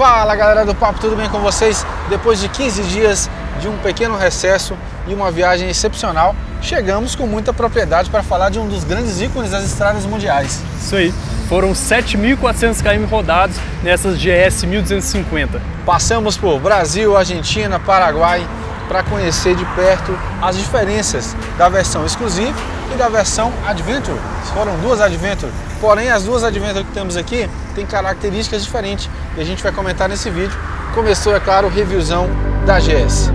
Fala galera do Papo, tudo bem com vocês? Depois de 15 dias de um pequeno recesso e uma viagem excepcional, chegamos com muita propriedade para falar de um dos grandes ícones das estradas mundiais. Isso aí, foram 7.400 km rodados nessas GS 1250. Passamos por Brasil, Argentina, Paraguai para conhecer de perto as diferenças da versão Exclusive e da versão Adventure. Foram duas Adventure, porém as duas Adventure que temos aqui têm características diferentes e a gente vai comentar nesse vídeo. Começou, é claro, o reviewzão da GS.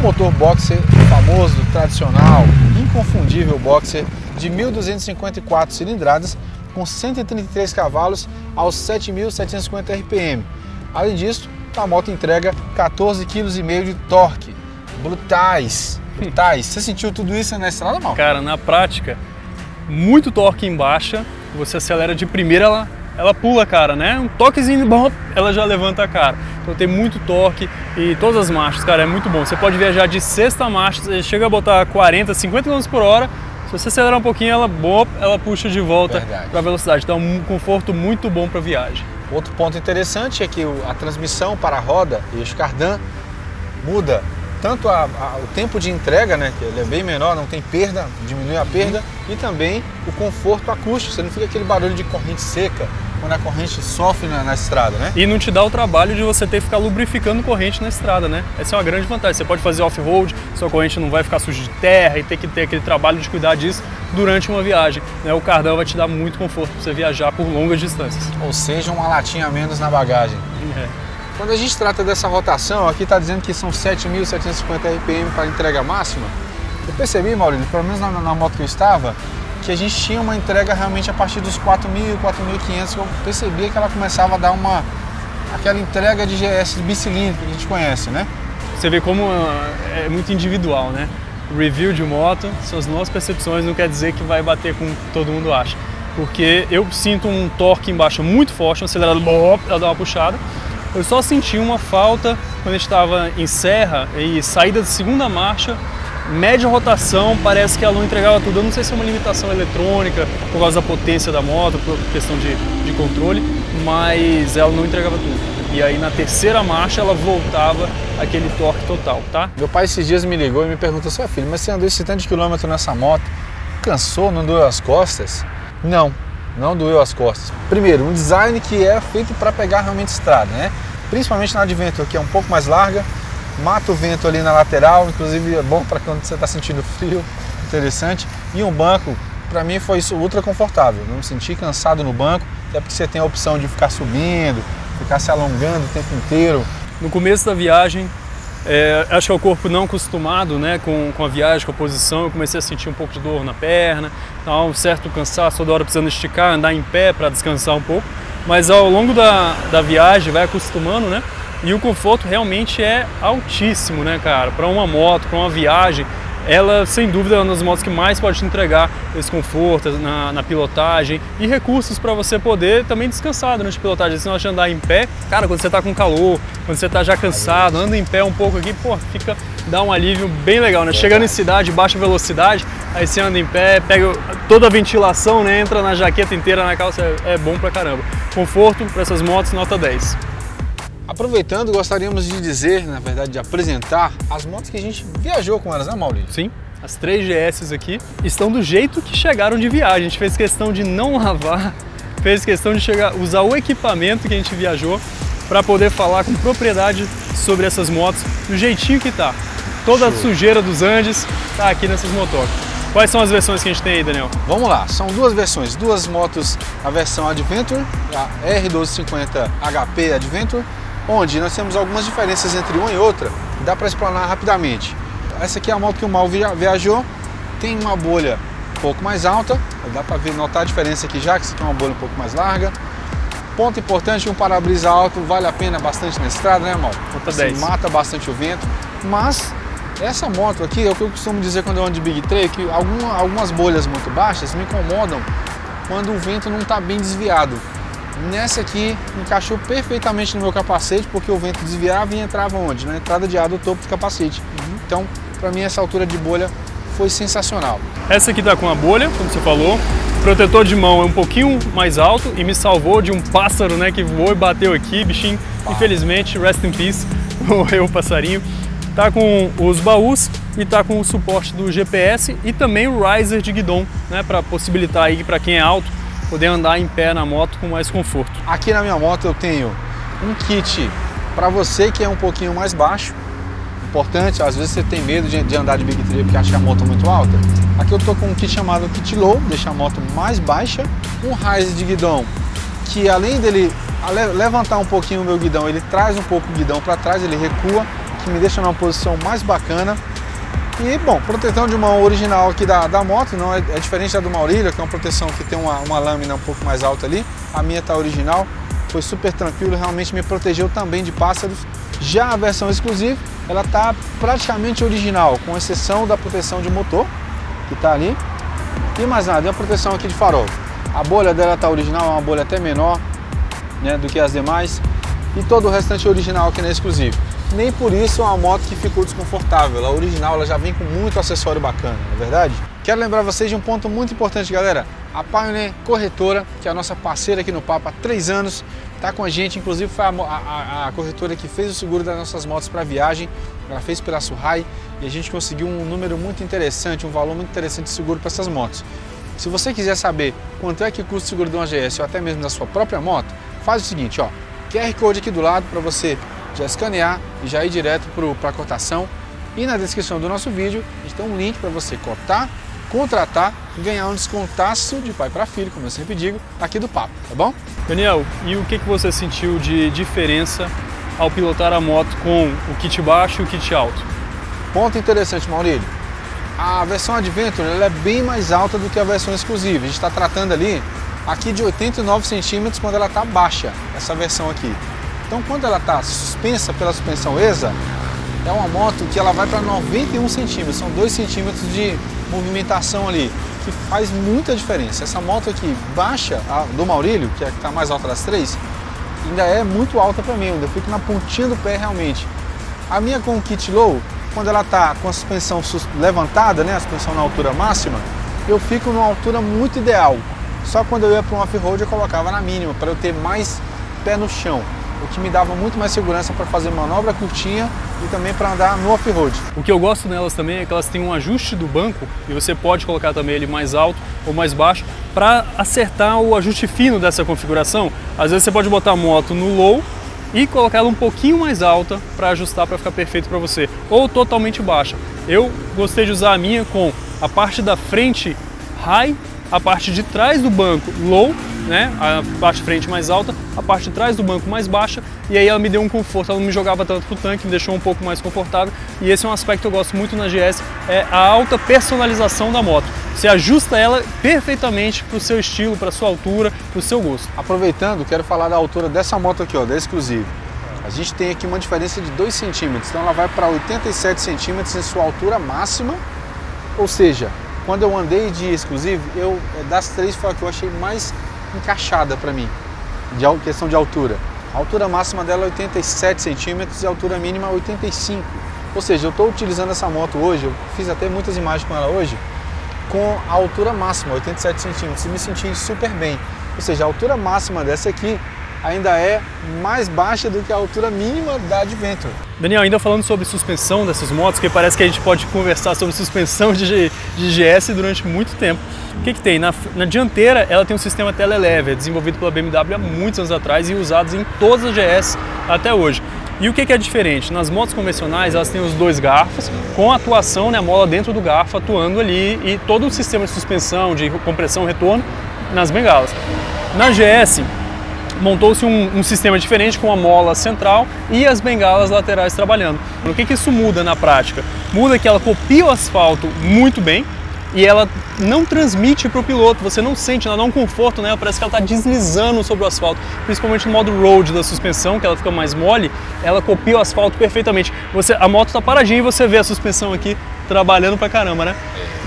Motor boxer famoso, tradicional, inconfundível boxer de 1.254 cilindradas com 133 cavalos aos 7.750 RPM. Além disso, a moto entrega 14,5 kg de torque. Brutais. Você sentiu tudo isso na estrada, mal? Cara, na prática, muito torque em baixa, você acelera de primeira, ela pula, cara, né? Um toquezinho, bom, ela já levanta a cara. Então tem muito torque e todas as marchas, cara, é muito bom. Você pode viajar de sexta marcha, você chega a botar 40, 50 km por hora. Se você acelerar um pouquinho, ela puxa de volta para a velocidade. Então é um conforto muito bom para viagem. Outro ponto interessante é que a transmissão para a roda e o cardan muda tanto o tempo de entrega, né, que ele é bem menor, não tem perda, diminui a perda, e também o conforto acústico, você não fica aquele barulho de corrente seca, quando a corrente sofre na estrada, né? E não te dá o trabalho de você ter que ficar lubrificando corrente na estrada, né? Essa é uma grande vantagem, você pode fazer off-road, sua corrente não vai ficar suja de terra e ter que ter aquele trabalho de cuidar disso durante uma viagem, né? O cardan vai te dar muito conforto para você viajar por longas distâncias. Ou seja, uma latinha a menos na bagagem. Quando a gente trata dessa rotação, aqui está dizendo que são 7.750 RPM para entrega máxima. Eu percebi, Maurílio, pelo menos na moto que eu estava, que a gente tinha uma entrega realmente a partir dos 4.000, 4.500, que eu percebia que ela começava a dar aquela entrega de GS bicilíndrico que a gente conhece, né? Você vê como é muito individual, né? O review de moto, são as nossas percepções, não quer dizer que vai bater com o que todo mundo acha. Porque eu sinto um torque embaixo muito forte, um acelerado, ela dá uma puxada. Eu só senti uma falta quando a gente estava em serra e saída de segunda marcha, média rotação, parece que ela não entregava tudo. Eu não sei se é uma limitação eletrônica, por causa da potência da moto, por questão de controle, mas ela não entregava tudo. E aí na terceira marcha ela voltava aquele torque total, tá? Meu pai esses dias me ligou e me perguntou: seu filho, mas você andou esse tanto de quilômetro nessa moto, cansou, não doeu as costas? Não doeu as costas. Primeiro, um design que é feito para pegar realmente estrada, né? Principalmente na Adventure, que é um pouco mais larga, mata o vento ali na lateral, inclusive é bom para quando você está sentindo frio, interessante. E um banco, para mim foi isso, ultra confortável, não me senti cansado no banco, até porque você tem a opção de ficar subindo, ficar se alongando o tempo inteiro. No começo da viagem, acho que é o corpo não acostumado, né, com a viagem, com a posição, eu comecei a sentir um pouco de dor na perna, um certo cansaço, toda hora precisando esticar, andar em pé para descansar um pouco, mas ao longo da viagem vai acostumando, né, e o conforto realmente é altíssimo, né, cara, para uma moto, para uma viagem. Ela, sem dúvida, é uma das motos que mais pode te entregar esse conforto na pilotagem e recursos para você poder também descansar durante a pilotagem. Se não de andar em pé, cara, quando você está com calor, quando você está já cansado, anda em pé um pouco aqui, pô, dá um alívio bem legal, né? Chegando em cidade, baixa velocidade, aí você anda em pé, pega toda a ventilação, né? Entra na jaqueta inteira, na calça, é bom pra caramba. Conforto para essas motos, nota 10. Aproveitando, gostaríamos de dizer, na verdade, de apresentar as motos que a gente viajou com elas, né, Maurício? Sim, as 3 GS aqui estão do jeito que chegaram de viagem. A gente fez questão de não lavar, fez questão de usar o equipamento que a gente viajou para poder falar com propriedade sobre essas motos do jeitinho que tá. Toda a sujeira dos Andes tá aqui nessas motocas. Quais são as versões que a gente tem aí, Daniel? Vamos lá, são duas versões, duas motos, a versão Adventure, a R1250 HP Adventure, onde nós temos algumas diferenças entre uma e outra, que dá para explanar rapidamente. Essa aqui é a moto que o Mal viajou, tem uma bolha um pouco mais alta, dá para notar a diferença aqui já, que essa aqui é uma bolha um pouco mais larga. Ponto importante, um para-brisa alto vale a pena bastante na estrada, né, irmão? Você mata bastante o vento, mas essa moto aqui é o que eu costumo dizer quando eu ando de Big Trail, que algumas bolhas muito baixas me incomodam quando o vento não está bem desviado. Nessa aqui encaixou perfeitamente no meu capacete, porque o vento desviava e entrava onde? Na entrada de ar do topo do capacete. Então, para mim essa altura de bolha foi sensacional. Essa aqui tá com a bolha, como você falou. O protetor de mão é um pouquinho mais alto e me salvou de um pássaro, né, que voou e bateu aqui, bichinho. Infelizmente, rest in peace, morreu o passarinho. Tá com os baús e tá com o suporte do GPS e também o riser de guidão, né, para possibilitar aí para quem é alto poder andar em pé na moto com mais conforto. Aqui na minha moto eu tenho um kit para você que é um pouquinho mais baixo. Importante, às vezes você tem medo de andar de Big Trail porque acha a moto muito alta. Aqui eu tô com um kit chamado Kit Low, deixa a moto mais baixa. Um riser de guidão que, além dele levantar um pouquinho o meu guidão, ele traz um pouco o guidão para trás, ele recua, que me deixa numa posição mais bacana. E, bom, proteção de mão original aqui da moto, não é diferente da do Maurílio, que é uma proteção que tem uma lâmina um pouco mais alta ali. A minha tá original, foi super tranquilo, realmente me protegeu também de pássaros. Já a versão exclusiva, ela tá praticamente original, com exceção da proteção de motor, que tá ali. E mais nada, e a proteção aqui de farol. A bolha dela tá original, é uma bolha até menor, né, do que as demais. E todo o restante é original aqui na exclusiva. Nem por isso é uma moto que ficou desconfortável. A original ela já vem com muito acessório bacana, não é verdade? Quero lembrar vocês de um ponto muito importante, galera. A Pioneer Corretora, que é a nossa parceira aqui no Papo há 3 anos, está com a gente. Inclusive foi a corretora que fez o seguro das nossas motos para viagem. Ela fez pela Surrai e a gente conseguiu um número muito interessante, um valor muito interessante de seguro para essas motos. Se você quiser saber quanto é que custa o seguro de uma GS ou até mesmo da sua própria moto, faz o seguinte, ó, QR Code aqui do lado para você já escanear e já ir direto para a cotação. E na descrição do nosso vídeo a gente tem um link para você cotar, contratar e ganhar um descontaço de pai para filho, como eu sempre digo, aqui do Papo, tá bom? Daniel, e o que você sentiu de diferença ao pilotar a moto com o kit baixo e o kit alto? Ponto interessante, Maurílio. A versão Adventure ela é bem mais alta do que a versão exclusiva. A gente está tratando ali aqui de 89 centímetros quando ela está baixa, essa versão aqui. Então, quando ela está suspensa pela suspensão ESA, é uma moto que ela vai para 91 centímetros, são 2 centímetros de movimentação ali, que faz muita diferença. Essa moto aqui baixa, a do Maurílio, que é a que está mais alta das 3, ainda é muito alta para mim, ainda fico na pontinha do pé realmente. A minha com o kit low, quando ela está com a suspensão levantada, né, a suspensão na altura máxima, eu fico numa altura muito ideal. Só quando eu ia para um off-road eu colocava na mínima, para eu ter mais pé no chão, o que me dava muito mais segurança para fazer manobra curtinha e também para andar no off-road. O que eu gosto nelas também é que elas têm um ajuste do banco e você pode colocar também ele mais alto ou mais baixo para acertar o ajuste fino dessa configuração. Às vezes você pode botar a moto no low e colocar ela um pouquinho mais alta para ajustar para ficar perfeito para você, ou totalmente baixa. Eu gostei de usar a minha com a parte da frente high, a parte de trás do banco low, né, a parte de frente mais alta, a parte de trás do banco mais baixa, e aí ela me deu um conforto, ela não me jogava tanto pro tanque, me deixou um pouco mais confortável, e esse é um aspecto que eu gosto muito na GS, é a alta personalização da moto. Você ajusta ela perfeitamente para o seu estilo, para a sua altura, para o seu gosto. Aproveitando, quero falar da altura dessa moto aqui, ó, da Exclusive. A gente tem aqui uma diferença de 2 centímetros, então ela vai para 87 centímetros em sua altura máxima, ou seja, quando eu andei de Exclusive, das 3 foi a que eu achei mais encaixada para mim, de questão de altura. A altura máxima dela é 87 centímetros e a altura mínima é 85. Ou seja, eu estou utilizando essa moto hoje, eu fiz até muitas imagens com ela hoje, com a altura máxima, 87 centímetros, e me senti super bem. Ou seja, a altura máxima dessa aqui ainda é mais baixa do que a altura mínima da Adventure. Daniel, ainda falando sobre suspensão dessas motos, que parece que a gente pode conversar sobre suspensão de GS durante muito tempo. O que tem? Na dianteira ela tem um sistema telelever, desenvolvido pela BMW há muitos anos atrás e usado em todas as GS até hoje. E o que é diferente? Nas motos convencionais elas têm os 2 garfos, com a atuação, né, a mola dentro do garfo atuando ali, e todo o sistema de suspensão, de compressão, retorno nas bengalas. Na GS montou-se um sistema diferente com a mola central e as bengalas laterais trabalhando. O que isso muda na prática? Muda que ela copia o asfalto muito bem, e ela não transmite para o piloto, você não sente, ela dá um conforto, né? Parece que ela está deslizando sobre o asfalto, principalmente no modo road da suspensão, que ela fica mais mole, ela copia o asfalto perfeitamente. A moto está paradinha e você vê a suspensão aqui trabalhando pra caramba, né?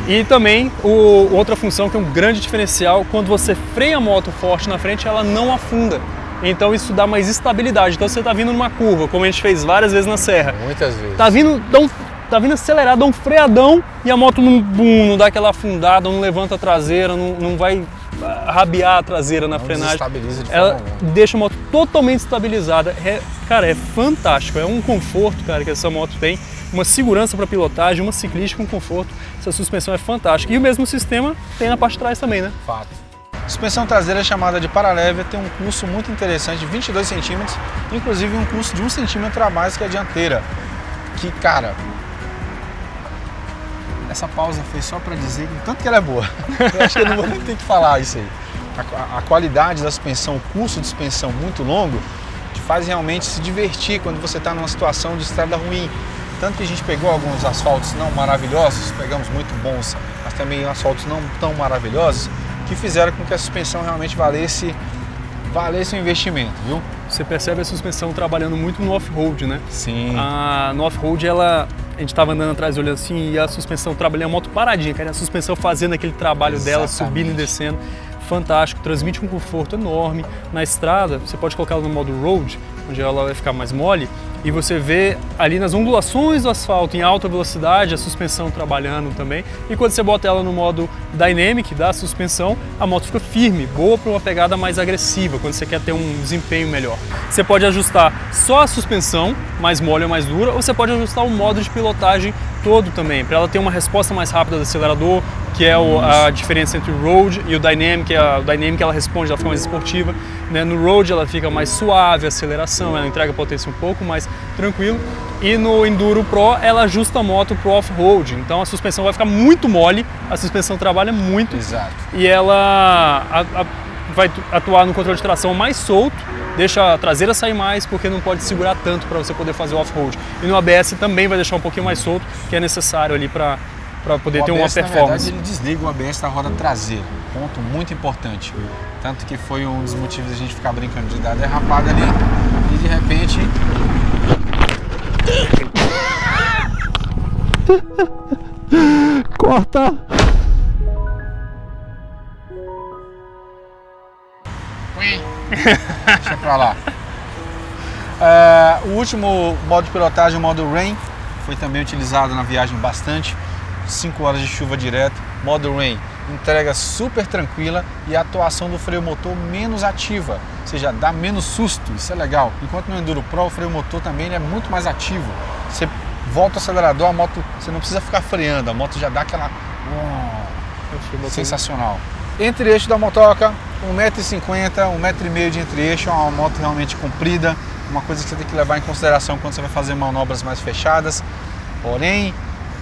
E também outra função que é um grande diferencial, quando você freia a moto forte na frente, ela não afunda. Então isso dá mais estabilidade. Então você está vindo numa curva, como a gente fez várias vezes na serra. Muitas vezes. Tá vindo acelerado, dá um freadão e a moto não dá aquela afundada, não levanta a traseira, não vai rabiar a traseira na frenagem. Estabiliza de ela forma alguma. deixa a moto totalmente estabilizada. Cara, é fantástico. É um conforto, cara, que essa moto tem. Uma segurança para pilotagem, uma ciclística com conforto. Essa suspensão é fantástica. E o mesmo sistema tem na parte de trás também, né? Fato. Suspensão traseira chamada de Paralévia tem um curso muito interessante de 22 centímetros, inclusive um curso de 1 centímetro a mais que a dianteira. Que, cara, essa pausa foi só para dizer o tanto que ela é boa. Eu acho que eu não vou nem ter que falar isso aí. A qualidade da suspensão, o curso de suspensão muito longo, te faz realmente se divertir quando você está numa situação de estrada ruim. Tanto que a gente pegou alguns asfaltos não maravilhosos, pegamos muito bons, mas também asfaltos não tão maravilhosos, que fizeram com que a suspensão realmente valesse o investimento, viu? Você percebe a suspensão trabalhando muito no off-road, né? Sim. No off-road, a gente estava andando atrás olhando assim e a suspensão trabalhando, a moto paradinha, cara, a suspensão fazendo aquele trabalho dela, subindo e descendo. Fantástico, transmite um conforto enorme. Na estrada, você pode colocar ela no modo road, onde ela vai ficar mais mole, e você vê ali nas ondulações do asfalto em alta velocidade a suspensão trabalhando também. E quando você bota ela no modo dynamic da suspensão, a moto fica firme, boa para uma pegada mais agressiva, quando você quer ter um desempenho melhor. Você pode ajustar só a suspensão, mais mole ou mais dura, ou você pode ajustar o modo de pilotagem todo também, para ela ter uma resposta mais rápida do acelerador, que é a diferença entre o road e o dynamic. O dynamic ela responde da forma mais esportiva, né? No road ela fica mais suave, a aceleração, ela entrega a potência um pouco mais tranquilo, e no Enduro Pro ela ajusta a moto pro off-road, então a suspensão vai ficar muito mole, a suspensão trabalha muito. Exato. E ela vai atuar no controle de tração mais solto, deixa a traseira sair mais, porque não pode segurar tanto para você poder fazer o off-road. E no ABS também vai deixar um pouquinho mais solto, que é necessário ali para poder ter uma performance. Na verdade, ele desliga o ABS da roda traseira, ponto muito importante. Tanto que foi um dos motivos da gente ficar brincando de dar derrapada ali e de repente... Corta! Deixa pra lá. O último modo de pilotagem, o modo Rain, foi também utilizado na viagem bastante. 5 horas de chuva direto, modo Rain, entrega super tranquila e a atuação do freio motor menos ativa, ou seja, dá menos susto, isso é legal. Enquanto no Enduro Pro o freio motor também é muito mais ativo. Você volta o acelerador, a moto, você não precisa ficar freando, a moto já dá aquela... sensacional. Entre-eixo da motoca, 1,50 m, 1,5 m de entre-eixo, é uma moto realmente comprida, uma coisa que você tem que levar em consideração quando você vai fazer manobras mais fechadas, porém,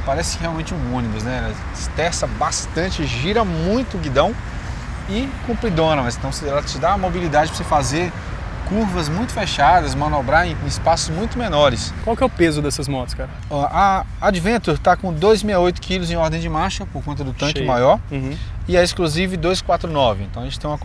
parece realmente um ônibus, né? Ela esterça bastante, gira muito o guidão e compridona, mas então ela te dá a mobilidade para você fazer curvas muito fechadas, manobrar em espaços muito menores. Qual que é o peso dessas motos, cara? A Adventure está com 268 kg em ordem de marcha, por conta do tanque maior, e a Exclusive 249, então a gente tem uma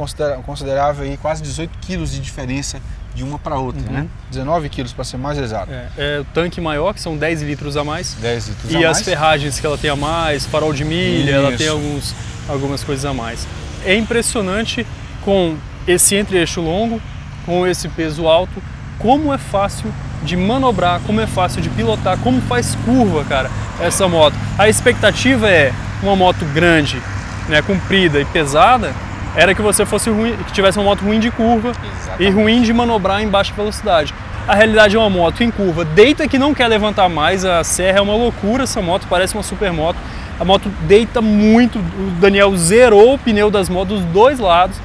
considerável aí, quase 18 kg de diferença de uma para outra, né? 19 quilos para ser mais exato. É o tanque maior, que são 10 litros a mais. 10 litros e a mais. As ferragens que ela tem a mais, farol de milha, ela tem algumas coisas a mais. É impressionante com esse entre-eixo longo, com esse peso alto, como é fácil de manobrar, como é fácil de pilotar, como faz curva, cara, essa moto. A expectativa é uma moto grande, né, comprida e pesada, era que você fosse ruim, que tivesse uma moto ruim de curva. Exatamente. E ruim de manobrar em baixa velocidade. A realidade é uma moto em curva, deita que não quer levantar mais, a serra é uma loucura, essa moto parece uma super moto. A moto deita muito, o Daniel zerou o pneu das motos dos dois lados,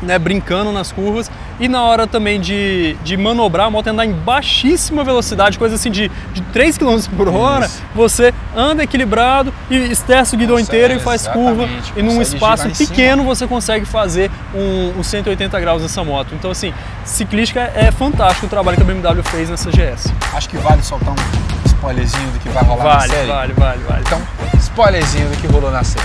né, brincando nas curvas. E na hora também de manobrar, a moto andar em baixíssima velocidade, coisa assim de 3 km por hora, você anda equilibrado e esterça o guidão inteiro e faz curva. E num espaço pequeno você consegue fazer um 180 graus nessa moto. Então assim, ciclística é fantástico o trabalho que a BMW fez nessa GS. Acho que vale soltar um spoilerzinho do que vai rolar na série. Vale. Então, spoilerzinho do que rolou na série.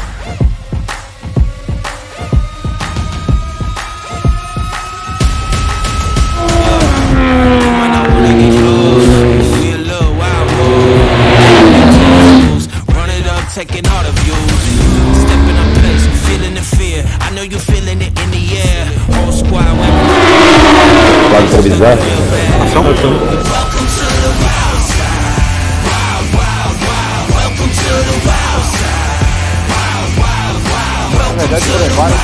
Já. Na verdade, foram vários.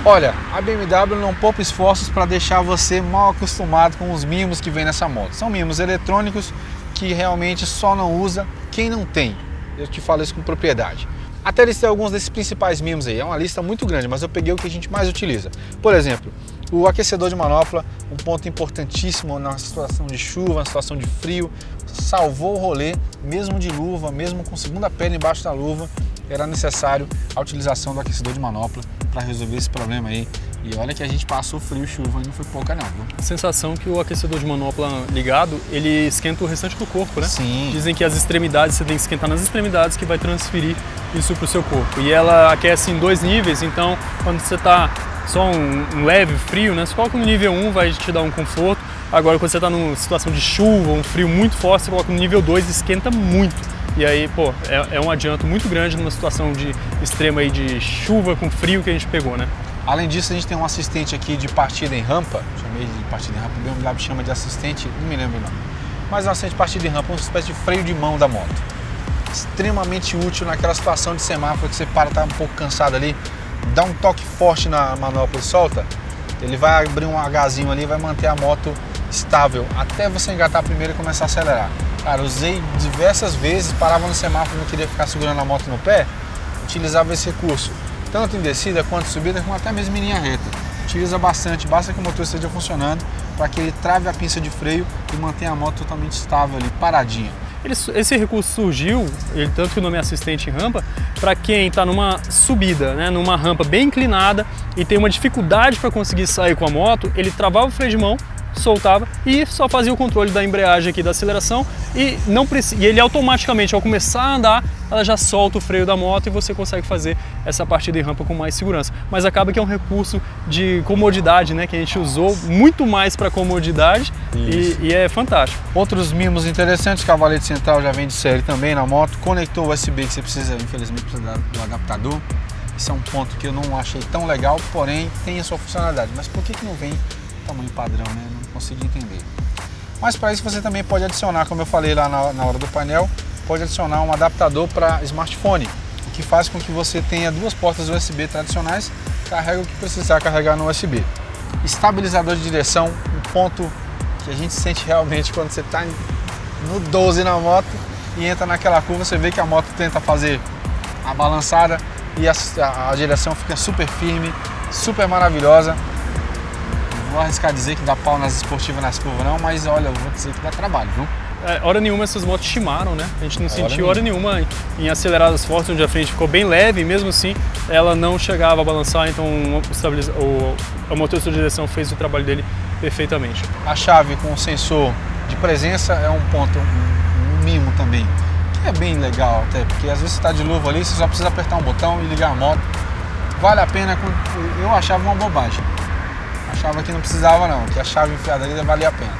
Olha, a BMW não poupa esforços para deixar você mal acostumado com os mimos que vem nessa moto. São mimos eletrônicos que realmente só não usa quem não tem. Eu te falo isso com propriedade. Até listei alguns desses principais mimos aí. É uma lista muito grande, mas eu peguei o que a gente mais utiliza. Por exemplo, o aquecedor de manopla, um ponto importantíssimo na situação de chuva, na situação de frio. Salvou o rolê, mesmo de luva, mesmo com segunda perna embaixo da luva, era necessário a utilização do aquecedor de manopla para resolver esse problema aí. E olha que a gente passou frio e chuva e não foi pouca não, viu? A sensação que o aquecedor de manopla ligado, ele esquenta o restante do corpo, né? Sim. Dizem que as extremidades, você tem que esquentar nas extremidades que vai transferir isso para o seu corpo. E ela aquece em 2 níveis, então quando você está só um leve frio, né? Você coloca no nível 1, vai te dar um conforto. Agora quando você está numa situação de chuva, um frio muito forte, você coloca no nível 2 e esquenta muito. E aí, pô, é um adianto muito grande numa situação de extrema aí de chuva com frio que a gente pegou, né? Além disso, a gente tem um assistente aqui de partida em rampa, chamei de partida em rampa, o BMW chama de assistente, não me lembro o nome, mas um assistente de partida em rampa, uma espécie de freio de mão da moto. Extremamente útil naquela situação de semáforo que você para, tá um pouco cansado ali, dá um toque forte na manopla e solta, ele vai abrir um Hzinho ali e vai manter a moto estável até você engatar a primeira e começar a acelerar. Cara, usei diversas vezes, parava no semáforo, não queria ficar segurando a moto no pé, utilizava esse recurso, tanto em descida quanto em subida, como até mesmo em linha reta. Utiliza bastante, basta que o motor esteja funcionando para que ele trave a pinça de freio e mantenha a moto totalmente estável ali, paradinha. Esse recurso surgiu, tanto que o nome é assistente em rampa, para quem está numa subida, né, numa rampa bem inclinada e tem uma dificuldade para conseguir sair com a moto, ele travava o freio de mão, soltava e só fazia o controle da embreagem aqui da aceleração e ele automaticamente, ao começar a andar, ela já solta o freio da moto e você consegue fazer essa partida em rampa com mais segurança. Mas acaba que é um recurso de comodidade, né, que a gente usou muito mais para comodidade e é fantástico. Outros mimos interessantes, cavalete central já vem de série também na moto, conector USB que você precisa, infelizmente precisa do adaptador. Esse é um ponto que eu não achei tão legal, porém tem a sua funcionalidade. Mas por que não vem tamanho padrão, né? Não consegui entender. Mas para isso você também pode adicionar, como eu falei lá na hora do painel, pode adicionar um adaptador para smartphone, o que faz com que você tenha 2 portas USB tradicionais, carrega o que precisar carregar no USB. Estabilizador de direção, um ponto que a gente sente realmente quando você está no 12 na moto e entra naquela curva, você vê que a moto tenta fazer a balançada e a direção fica super firme, super maravilhosa. Vou arriscar dizer que dá pau nas esportivas nas curvas não, mas olha, eu vou dizer que dá trabalho, viu? Hora nenhuma essas motos chimaram, né? A gente não sentiu hora nenhuma em aceleradas fortes, onde a frente ficou bem leve e mesmo assim ela não chegava a balançar, então o motor de direção fez o trabalho dele perfeitamente. A chave com o sensor de presença é um ponto, um mimo também, que é bem legal até, porque às vezes você está de luva ali, você só precisa apertar um botão e ligar a moto. Vale a pena, eu achava uma bobagem. Achava que não precisava não, que a chave enfiada ali valia a pena.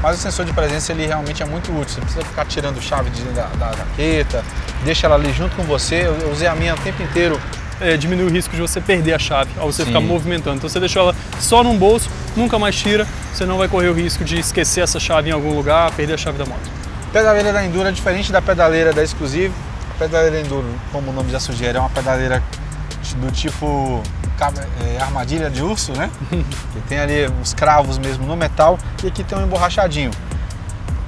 Mas o sensor de presença ele realmente é muito útil, você precisa ficar tirando chave da jaqueta, deixa ela ali junto com você. Eu usei a minha o tempo inteiro. Diminui o risco de você perder a chave ao você ficar movimentando. Então você deixou ela só num bolso, nunca mais tira, você não vai correr o risco de esquecer essa chave em algum lugar, perder a chave da moto. A pedaleira da Enduro é diferente da pedaleira da Exclusive. A pedaleira Enduro, como o nome já sugere, é uma pedaleira do tipo armadilha de urso, né? Que tem ali os cravos mesmo no metal e aqui tem um emborrachadinho.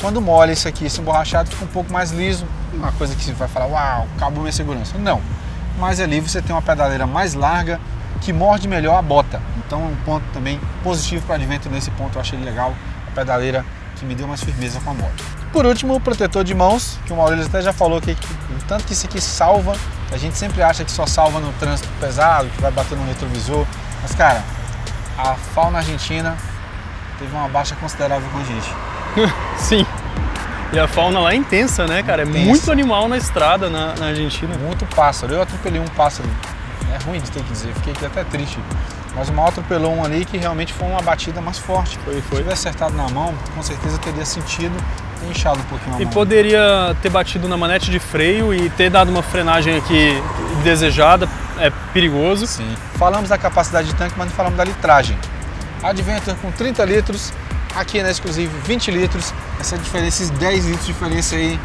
Quando molha isso aqui, esse emborrachado fica um pouco mais liso, uma coisa que você vai falar, uau, acabou minha segurança. Não, mas ali você tem uma pedaleira mais larga que morde melhor a bota. Então é um ponto também positivo para o Adventure nesse ponto, eu achei legal, a pedaleira que me deu mais firmeza com a moto. Por último, o protetor de mãos, que o Maurílio até já falou que o tanto que isso aqui salva. A gente sempre acha que só salva no trânsito pesado, que vai bater no retrovisor. Mas, cara, a fauna argentina teve uma baixa considerável com a gente. Sim. E a fauna lá é intensa, né, cara? É muito animal na estrada na Argentina. Muito pássaro. Eu atropelei um pássaro. É ruim de ter que dizer, fiquei até triste. Mas o mal atropelou um ali que realmente foi uma batida mais forte. Foi. Se tivesse acertado na mão, com certeza teria sentido inchado um pouquinho a E mão. poderia ter batido na manete de freio e ter dado uma frenagem aqui desejada, é perigoso. Sim. Falamos da capacidade de tanque, mas não falamos da litragem. A Adventure com 30 litros, aqui na Exclusive 20 litros, essa diferença, esses 10 litros de diferença aí,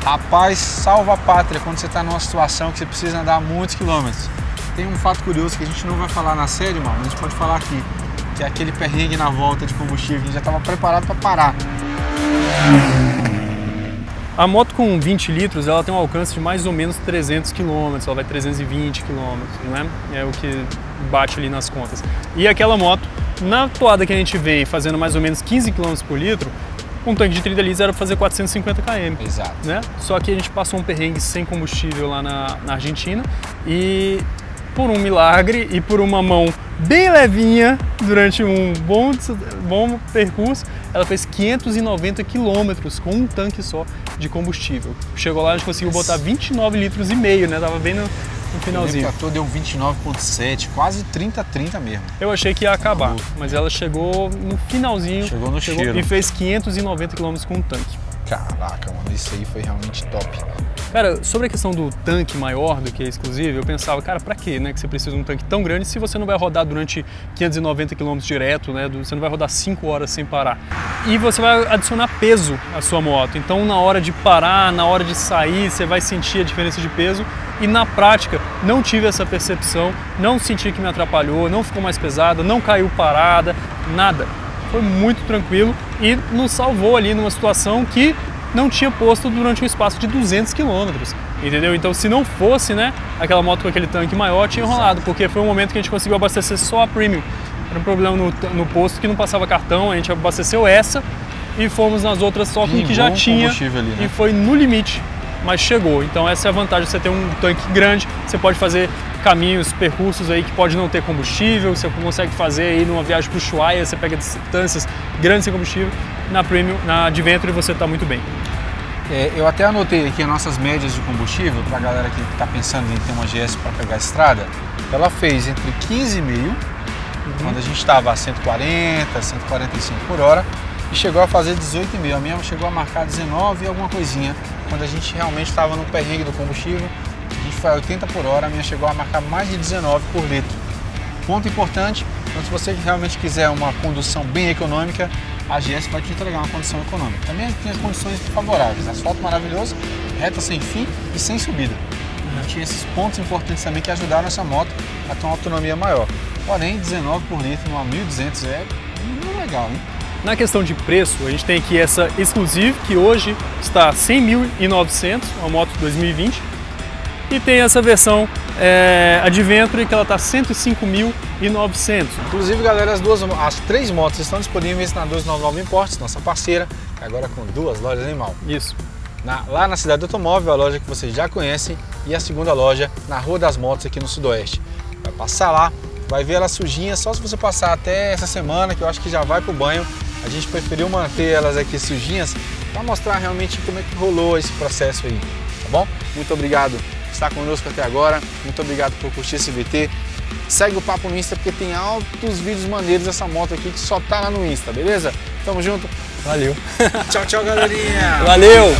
rapaz, salva a pátria quando você está numa situação que você precisa andar muitos quilômetros. Tem um fato curioso que a gente não vai falar na série, mas a gente pode falar aqui, que é aquele perrengue na volta de combustível, a gente já estava preparado para parar. A moto com 20 litros, ela tem um alcance de mais ou menos 300 km, ela vai 320 km, né? É o que bate ali nas contas. E aquela moto, na toada que a gente vem fazendo mais ou menos 15 km por litro, um tanque de 30 litros era para fazer 450 km. Exato. Né? Só que a gente passou um perrengue sem combustível lá na Argentina e por um milagre e por uma mão bem levinha durante um bom percurso, ela fez 590 quilômetros com um tanque só de combustível. Chegou lá, a gente conseguiu botar 29 litros e meio, né? Tava bem no finalzinho. O trator deu 29,7, quase 30 mesmo. Eu achei que ia acabar, mas ela chegou no finalzinho. Chegou no cheiro. E fez 590 quilômetros com um tanque. Caraca, mano, isso aí foi realmente top. Cara, sobre a questão do tanque maior do que a Exclusive, eu pensava, cara, pra quê, né, que você precisa de um tanque tão grande se você não vai rodar durante 590 km direto, né, você não vai rodar 5 horas sem parar. E você vai adicionar peso à sua moto, então na hora de parar, na hora de sair, você vai sentir a diferença de peso e na prática não tive essa percepção, não senti que me atrapalhou, não ficou mais pesada, não caiu parada, nada. Foi muito tranquilo e nos salvou ali numa situação que não tinha posto durante um espaço de 200 km, entendeu? Então se não fosse, né, aquela moto com aquele tanque maior, tinha enrolado, porque foi um momento que a gente conseguiu abastecer só a Premium. Era um problema no posto que não passava cartão, a gente abasteceu essa e fomos nas outras só com o que já tinha ali, né? E foi no limite, mas chegou. Então essa é a vantagem de você ter um tanque grande, você pode fazer caminhos, percursos aí que pode não ter combustível, você consegue fazer aí numa viagem para o Ushuaia, você pega distâncias grandes sem combustível, na Premium, na Adventure você está muito bem. Eu até anotei aqui as nossas médias de combustível para a galera que está pensando em ter uma GS para pegar a estrada. Ela fez entre 15,5, quando a gente estava a 140, 145 por hora, e chegou a fazer 18,5. A minha chegou a marcar 19 e alguma coisinha, quando a gente realmente estava no perrengue do combustível. A gente foi a 80 por hora, a minha chegou a marcar mais de 19 por litro. Ponto importante, então se você realmente quiser uma condução bem econômica, a GS vai te entregar uma condição econômica. Também tem as condições favoráveis, asfalto maravilhoso, reta sem fim e sem subida. Tinha esses pontos importantes também que ajudaram essa moto a ter uma autonomia maior. Porém, 19 por litro numa 1.200 é muito legal, hein? Na questão de preço, a gente tem aqui essa Exclusive, que hoje está 100.900, uma moto 2020, e tem essa versão Adventure, que ela está 105.900. Inclusive, galera, as 3 motos estão disponíveis na 299 Imports, nossa parceira, agora com 2 lojas em Mal. Isso. Lá na Cidade do Automóvel, a loja que vocês já conhecem, e a segunda loja na Rua das Motos, aqui no Sudoeste. Vai passar lá, vai ver ela sujinha, só se você passar até essa semana, que eu acho que já vai pro banho. A gente preferiu manter elas aqui sujinhas para mostrar realmente como é que rolou esse processo aí, tá bom? Muito obrigado por estar conosco até agora, muito obrigado por curtir esse VT. Segue o papo no Insta porque tem altos vídeos maneiros dessa moto aqui que só tá lá no Insta, beleza? Tamo junto. Valeu. Tchau, tchau, galerinha. Valeu.